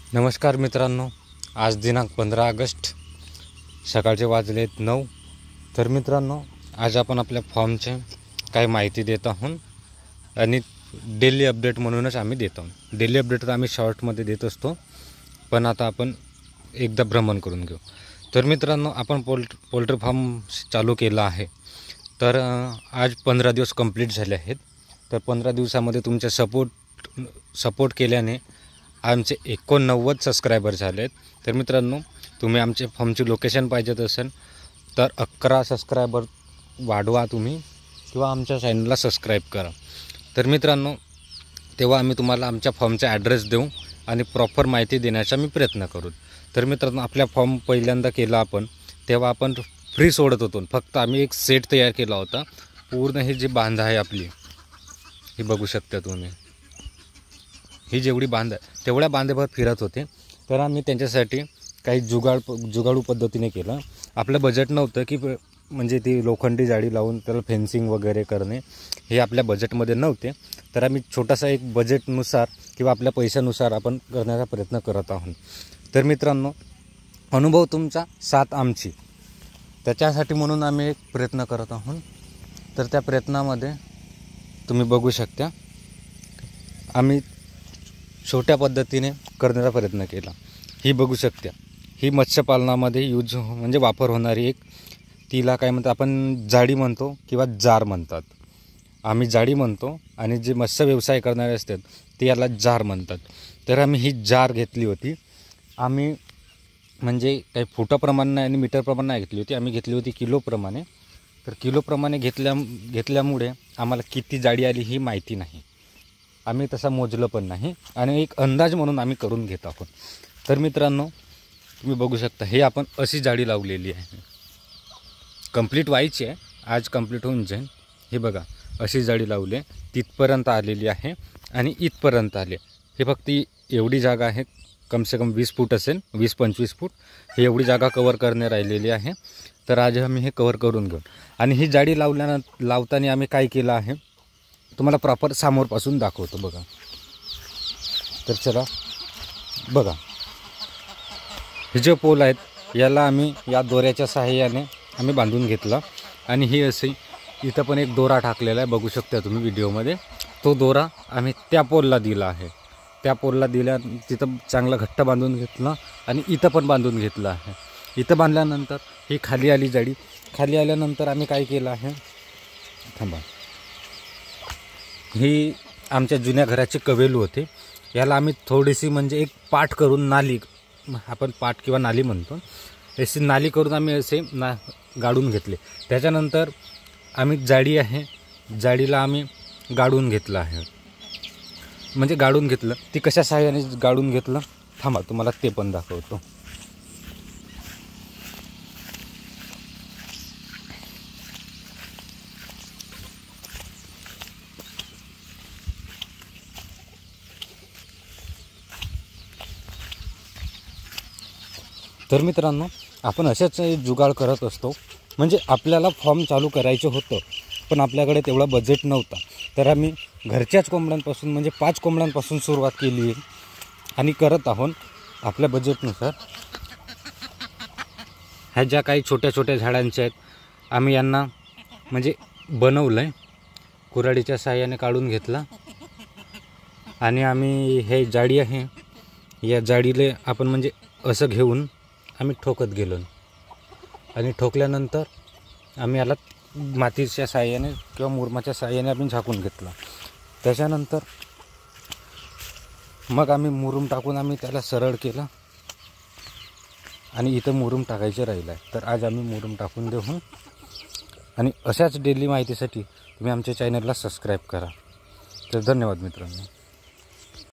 नमस्कार मित्रांनो, आज दिनांक 15 ऑगस्ट सकाळचे वाजलेत 9। तर मित्रांनो, आज आपण आपल्या फॉर्मचे काही माहिती देत आहोत आणि डेली अपडेट म्हणूनच आम्ही देत आहोत। डेली अपडेट तर आम्ही शॉर्टमध्ये देत असतो, पण आता आपण एकदा भ्रमण करून घेऊ। तर मित्रांनो, आपण पोल्ट्री फार्म चालू केला आहे। तर आज 15 दिवस कंप्लीट झाले आहेत। तर 15 दिवसामध्ये तुमच्या सपोर्ट केल्याने आमचे 89 सबस्क्रायबर झाले आहेत। तर मित्रांनो, तुम्ही आमचे फॉर्मची लोकेशन पाहिजेत असेल तर 11 सबस्क्रायबर वाढवा तुम्ही, किंवा आमच्या चॅनलला सबस्क्राईब करा। तर मित्रांनो, तेव्हा आम्ही तुम्हाला आमच्या फॉर्मचा ॲड्रेस देऊ आणि प्रॉपर माहिती देण्याचा मी प्रयत्न करू। तर मित्रांनो, आपल्या फॉर्म पहिल्यांदा केला आपण, तेव्हा आपण फ्री सोडत होतो। फक्त आम्ही एक सेट तयार केला होता। पूर्ण ही जी बांध आहे आपली, ही बघू शकता तुम्ही, ही जेवढी बांध आहे तेवढ्या बांधेभर फिरत होते। तर आम्ही त्यांच्यासाठी काही जुगाडू पद्धतीने केलं। आपलं बजेट नव्हतं की म्हणजे ती लोखंडी जाळी लावून त्याला फेन्सिंग वगैरे करणे, हे आपल्या बजेटमध्ये नव्हते। तर आम्ही छोटासा एक बजेटनुसार किंवा आपल्या पैशानुसार आपण करण्याचा प्रयत्न करत आहोत। तर मित्रांनो, अनुभव तुमचा, साथ आमची, त्याच्यासाठी म्हणून आम्ही एक प्रयत्न करत आहोत। तर त्या प्रयत्नामध्ये तुम्ही बघू शकता, आम्ही छोट्या पद्धतीने करण्याचा प्रयत्न केला। ही बघू शकता, ही मत्स्यपालनामध्ये म्हणजे वापर होणारी एक, तिला काय म्हणतात आपण, जाळी म्हणतो किंवा जार म्हणतात। आम्ही जाळी म्हणतो आणि जे मत्स्य व्यवसाय करणारे असतात ते याला जार म्हणतात। तर आम्ही ही जार घेतली होती। आम्ही म्हणजे काही फुटाप्रमाणे नाही आणि मीटरप्रमाणे नाही घेतली होती, आम्ही घेतली होती किलोप्रमाणे। तर किलोप्रमाणे घेतल्यामुळे आम्हाला किती जाळी आली ही माहिती नाही, आम्ही तसा मोजलं पण नाही, आणि एक अंदाज म्हणून आम्ही करून घेत आहोत। तर मित्रांनो, तुम्ही बघू शकता, हे आपण अशी जाळी लावलेली आहे। कंप्लीट व्हायची आहे, आज कंप्लीट होऊन जाईल। हे बघा, अशी जाळी लावली, तिथपर्यंत आलेली आहे आणि इथपर्यंत आले। हे फक्त एवढी जागा आहे, कमसे कम 20 फूट असेल, 20-25 फूट, हे एवढी जागा कवर करणे राहिलेली आहे। तर आज आम्ही हे कवर करून घेऊ। आणि ही जाळी लावताना आम्ही काय केलं आहे तुम्हाला प्रॉपर समोरपासून दाखवतो बघा। तर चला बघा, हे जे पोल आहेत याला आम्ही या दोऱ्याच्या सहाय्याने आम्ही बांधून घेतला। आणि ही अशी इथं पण एक दोरा टाकलेला आहे, बघू शकता तुम्ही व्हिडिओमध्ये। तो दोरा आम्ही त्या पोलला दिला आहे, त्या पोलला दिल्या, तिथं चांगलं घट्ट बांधून घेतलं आणि इथं पण बांधून घेतलं आहे। इथं बांधल्यानंतर ही खाली आली जाळी, खाली आल्यानंतर आम्ही काय केलं आहे, थांबा, ही आमच्या जुन्या घराची कवेलू होती, याला आम्ही थोडीशी म्हणजे एक पाट करून, नाली, आपण पाट किंवा नाली म्हणतो, अशी नाली करून आम्ही असे गाडून घेतले। त्याच्यानंतर आम्ही जाळी आहे, जाळीला आम्ही गाडून घेतलं आहे। म्हणजे गाडून घेतलं, ती कशा सहाय्याने गाडून घेतलं, थांबा तुम्हाला ते पण दाखवतो। तर मित्रांनो, आपण असेच जुगाड करत असतो। म्हणजे आपल्याला फॉर्म चालू करायचं होतं, पण आपल्याकडे तेवढा बजेट नव्हता। तर आम्ही घरच्याच कोंबड्यांपासून, म्हणजे 5 कोंबड्यांपासून सुरुवात केली आहे आणि करत आहोत आपल्या बजेटनुसार। ह्या ज्या काही छोट्या छोट्या झाडांच्या आहेत, आम्ही यांना म्हणजे बनवलं आहे, कुऱ्हाडीच्या सहाय्याने काढून घेतला। आणि आम्ही हे जाळी आहे, या जाळीले आपण म्हणजे असं घेऊन आम्ही ठोकत गेलो, आणि ठोकल्यानंतर आम्ही याला मातीच्या सहाय्याने किंवा मुरमाच्या सहाय्याने आम्ही झाकून घेतला। त्याच्यानंतर मग आम्ही मुरुम टाकून आम्ही त्याला सरळ केलं, आणि इथं मुरुम टाकायचं राहिलं आहे। तर आज आम्ही मुरुम टाकून देऊ, आणि अशाच डेली माहितीसाठी तुम्ही आमच्या चॅनलला सबस्क्राईब करा। तर धन्यवाद मित्रांनो।